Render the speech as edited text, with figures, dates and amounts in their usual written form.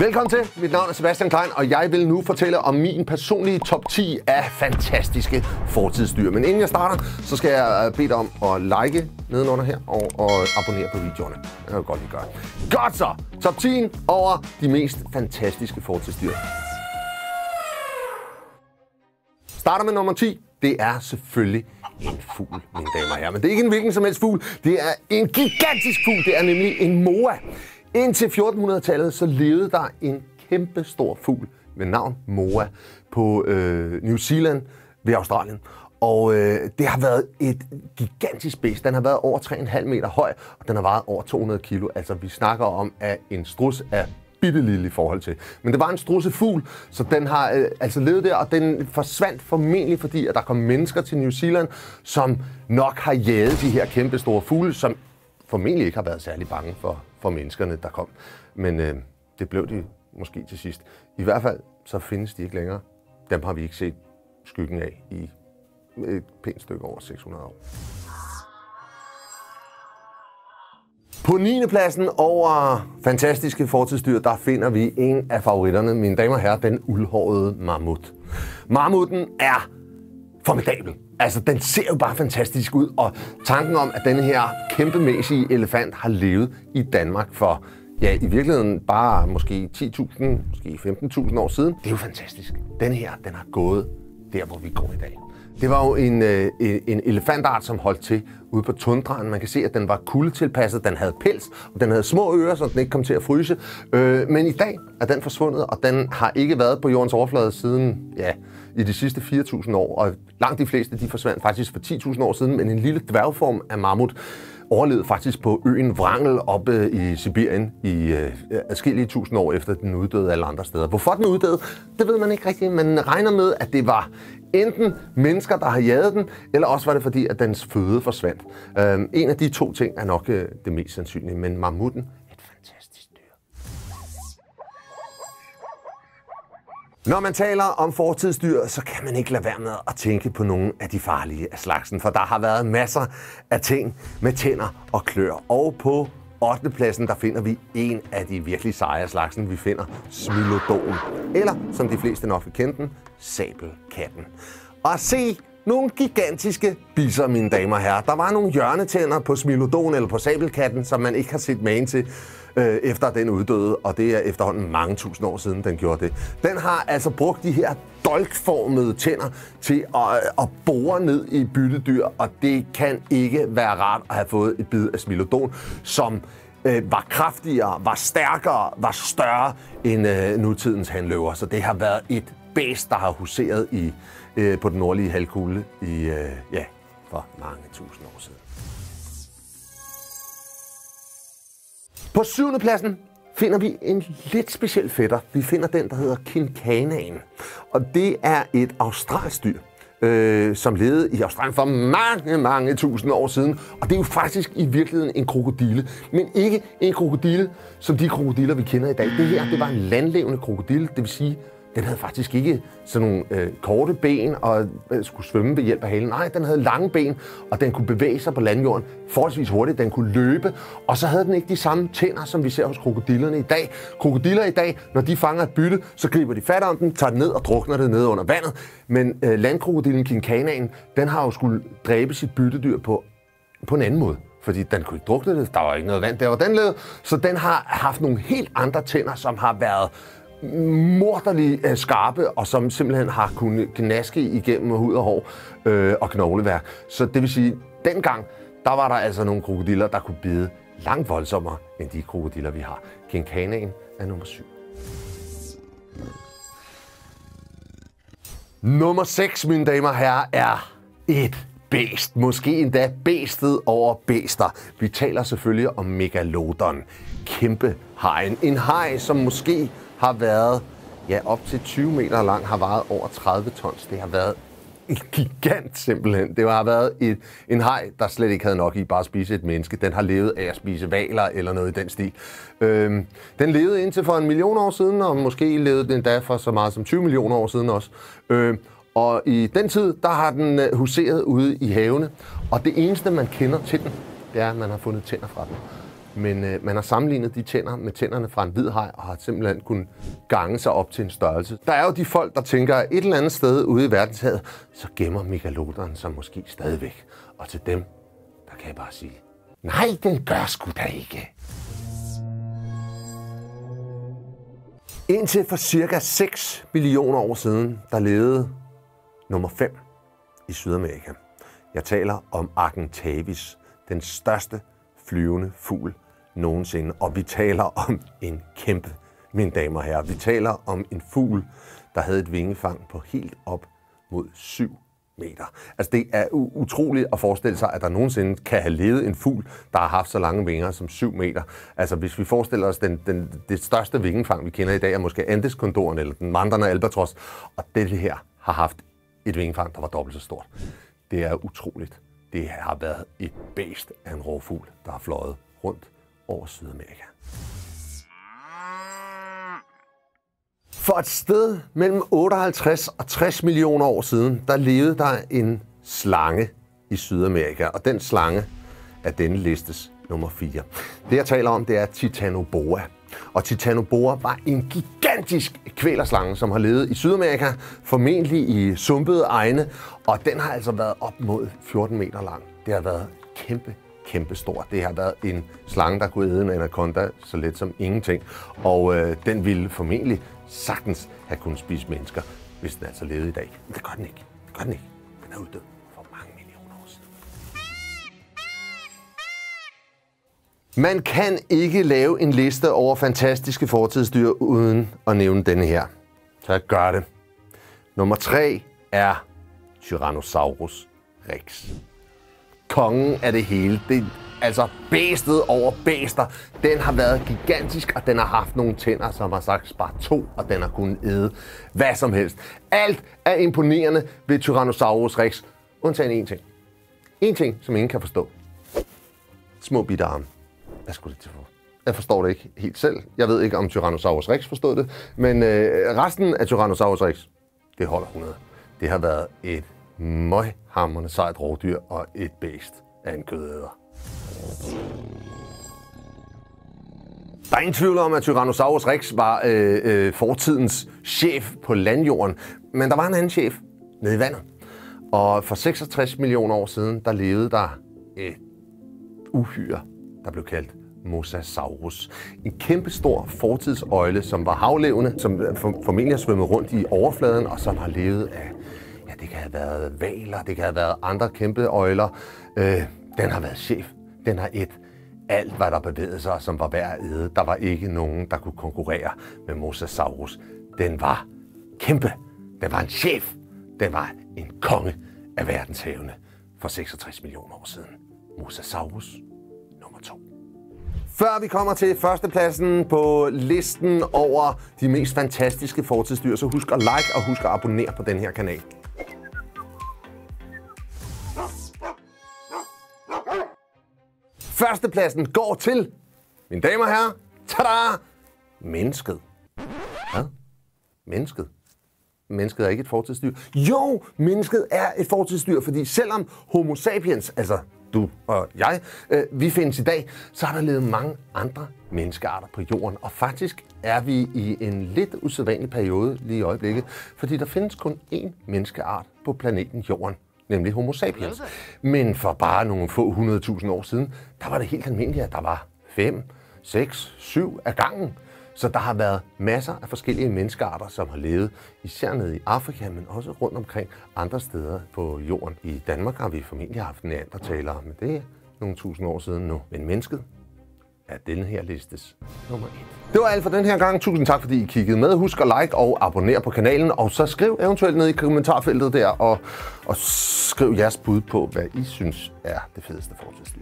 Velkommen til. Mit navn er Sebastian Klein, og jeg vil nu fortælle om min personlige top 10 af fantastiske fortidsdyr. Men inden jeg starter, så skal jeg bede dig om at like nedenunder her og abonnere på videoerne. Det kan jeg godt lige gøre. Godt så! Top 10 over de mest fantastiske fortidsdyr. Starter med nummer 10. Det er selvfølgelig en fugl, mine damer og herrer. Men det er ikke en hvilken som helst fugl. Det er en gigantisk fugl. Det er nemlig en moa. Indtil 1400-tallet så levede der en kæmpe stor fugl med navn moa på New Zealand ved Australien. Og det har været et gigantisk bæst. Den har været over 3,5 meter høj, og den har vejet over 200 kilo. Altså vi snakker om, at en struds er bittelille i forhold til. Men det var en strudsefugl, så den har altså levet der, og den forsvandt formentlig, fordi at der kom mennesker til New Zealand, som nok har jaget de her kæmpe store fugle, som formentlig ikke har været særlig bange for menneskerne, der kom. Men det blev de måske til sidst. I hvert fald så findes de ikke længere. Dem har vi ikke set skyggen af i et pænt stykke over 600 år. På 9. pladsen over fantastiske fortidsdyr, der finder vi en af favoritterne, mine damer og herrer, den uldhårede mammut. Mammutten er formidabel. Altså, den ser jo bare fantastisk ud, og tanken om, at denne her kæmpemæssige elefant har levet i Danmark for, ja, i virkeligheden bare måske 10.000, måske 15.000 år siden, det er jo fantastisk. Den her, den har gået der, hvor vi går i dag. Det var jo en elefantart, som holdt til ude på tundraen. Man kan se, at den var kuldetilpasset, den havde pels, og den havde små ører, så den ikke kom til at fryse. Men i dag er den forsvundet, og den har ikke været på jordens overflade siden, ja, i de sidste 4.000 år. Og langt de fleste, de forsvandt faktisk for 10.000 år siden, men en lille dværgform af mammut overlevede faktisk på øen Wrangel oppe i Sibirien i adskillige tusind år efter den uddøde alle andre steder. Hvorfor den uddøde, det ved man ikke rigtigt. Man regner med, at det var enten mennesker, der har jaget den, eller også var det fordi, at dens føde forsvandt. En af de to ting er nok det mest sandsynlige, men mammutten er et fantastisk dyr. Når man taler om fortidsdyr, så kan man ikke lade være med at tænke på nogle af de farlige af slagsen, for der har været masser af ting med tænder og klør. Og på 8. pladsen, der finder vi en af de virkelig seje af slagsen. Vi finder Smilodon, eller som de fleste nok vil kende den, sabelkatten. Og se nogle gigantiske bisser, mine damer og herrer. Der var nogle hjørnetænder på Smilodon eller på sabelkatten, som man ikke har set magen til efter den uddøde, og det er efterhånden mange tusind år siden, den gjorde det. Den har altså brugt de her dolkformede tænder til at bore ned i byttedyr, og det kan ikke være rart at have fået et bid af Smilodon, som var kraftigere, var stærkere, var større end nutidens hanløver. Så det har været et bæst, der har huseret på den nordlige halvkugle for mange tusind år siden. På 7. pladsen finder vi en lidt speciel fætter. Vi finder den, der hedder kinkanaen. Og det er et australsk dyr, som levede i Australien for mange tusind år siden. Og det er jo faktisk i virkeligheden en krokodille. Men ikke en krokodille, som de krokodiller, vi kender i dag. Det her, det var en landlevende krokodille, det vil sige, den havde faktisk ikke sådan nogle korte ben og skulle svømme ved hjælp af halen. Nej, den havde lange ben, og den kunne bevæge sig på landjorden forholdsvis hurtigt. Den kunne løbe, og så havde den ikke de samme tænder, som vi ser hos krokodillerne i dag. Krokodiller i dag, når de fanger et bytte, så griber de fat om den, tager den ned og drukner det ned under vandet. Men landkrokodillen kinkanaen, den har jo skulle dræbe sit byttedyr på en anden måde. Fordi den kunne ikke drukne det, der var ikke noget vand der, hvor den levede. Så den har haft nogle helt andre tænder, som har været morderligt skarpe, og som simpelthen har kunnet gnaske igennem hud og hår og knogleværk. Så det vil sige, dengang, der var der altså nogle krokodiller, der kunne bide langt voldsommere end de krokodiller, vi har. Kinkanaen er nummer 7. Nummer 6, mine damer og herrer, er et bæst. Måske endda bæstet over bæster. Vi taler selvfølgelig om Megalodon. Kæmpe hajen. En haj, som måske har været op til 20 meter lang, har vejet over 30 tons. Det har været en gigant simpelthen. Det har været en haj, der slet ikke havde nok i bare at spise et menneske. Den har levet af at spise hvaler eller noget i den stil. Den levede indtil for 1 million år siden, og måske levede den endda for så meget som 20 millioner år siden også. Og i den tid, der har den huseret ude i havene. Og det eneste, man kender til den, det er, at man har fundet tænder fra den. Men man har sammenlignet de tænder med tænderne fra en hvid haj og har simpelthen kunnet gange sig op til en størrelse. Der er jo de folk, der tænker, at et eller andet sted ude i verdenshavet, så gemmer megalodon sig måske stadigvæk. Og til dem, der kan jeg bare sige, nej, den gør sgu da ikke. Indtil for cirka 6 millioner år siden, der levede nummer 5 i Sydamerika. Jeg taler om Argentavis, den største flyvende fugl nogensinde. Og vi taler om en kæmpe, mine damer og herrer. Vi taler om en fugl, der havde et vingefang på helt op mod 7 meter. Altså det er utroligt at forestille sig, at der nogensinde kan have levet en fugl, der har haft så lange vinger som 7 meter. Altså hvis vi forestiller os, det største vingefang, vi kender i dag, er måske Andeskondoren eller den vandrende albatros. Og det her har haft et vingefang, der var dobbelt så stort. Det er utroligt. Det har været et bæst af en rovfugl, der har fløjet rundt over Sydamerika. For et sted mellem 58 og 60 millioner år siden, der levede der en slange i Sydamerika, og den slange er denne listes nummer 4. Det jeg taler om, det er Titanoboa. Og Titanoboa var en gigantisk kvælerslange, som har levet i Sydamerika, formentlig i sumpede egne, og den har altså været op mod 14 meter lang. Det har været kæmpe stor. Det har været en slange, der kunne æde en anaconda så let som ingenting, og den ville formentlig sagtens have kunnet spise mennesker, hvis den altså levede i dag. Men det gør den ikke. Det gør den ikke. Den er uddød for mange millioner år siden. Man kan ikke lave en liste over fantastiske fortidsdyr uden at nævne denne her. Så jeg gør det. Nummer 3 er Tyrannosaurus Rex. Kongen af det hele. Det er altså bæstet over bæster. Den har været gigantisk, og den har haft nogle tænder, som har sagt bare 2, og den har kunnet æde hvad som helst. Alt er imponerende ved Tyrannosaurus Rex, undtagen én ting. En ting, som ingen kan forstå. Små bitte arme. Hvad skulle det til for? Jeg forstår det ikke helt selv. Jeg ved ikke, om Tyrannosaurus Rex forstod det, men resten af Tyrannosaurus Rex, det holder 100. Det har været et møghamrende sejt rovdyr og et bæst af en kødæder. Der er ingen tvivl om, at Tyrannosaurus Rex var fortidens chef på landjorden, men der var en anden chef nede i vandet. Og for 66 millioner år siden, der levede der et uhyre, der blev kaldt Mosasaurus. En kæmpestor fortidsøgle, som var havlevende, som formentlig har svømmet rundt i overfladen, og som har levet af, ja, det kan have været hvaler, det kan have været andre kæmpe øgler. Den har været chef. Den har et alt, hvad der bevægede sig, som var værd at æde. Der var ikke nogen, der kunne konkurrere med Mosasaurus. Den var kæmpe. Den var en chef. Den var en konge af verdenshavene for 66 millioner år siden. Mosasaurus nummer 2. Før vi kommer til førstepladsen på listen over de mest fantastiske fortidsdyr, så husk at like og husk at abonnere på den her kanal. Førstepladsen går til, mine damer og herrer, tada! Mennesket. Hvad? Mennesket? Mennesket er ikke et fortidsdyr. Jo, mennesket er et fortidsdyr, fordi selvom Homo sapiens, altså du og jeg, vi findes i dag, så har der levet mange andre menneskearter på jorden. Og faktisk er vi i en lidt usædvanlig periode lige i øjeblikket, fordi der findes kun én menneskeart på planeten Jorden, nemlig Homo sapiens. Men for bare nogle få 100.000 år siden, der var det helt almindeligt, at der var 5, 6, 7 af gangen. Så der har været masser af forskellige menneskearter, som har levet især nede i Afrika, men også rundt omkring andre steder på jorden. I Danmark har vi formentlig haft neandertalere, men det er nogle tusind år siden nu. Men mennesket er denne her listes nummer 1. Det var alt for den her gang. Tusind tak, fordi I kiggede med. Husk at like og abonnere på kanalen, og så skriv eventuelt ned i kommentarfeltet der, og skriv jeres bud på, hvad I synes er det fedeste fortidsdyr.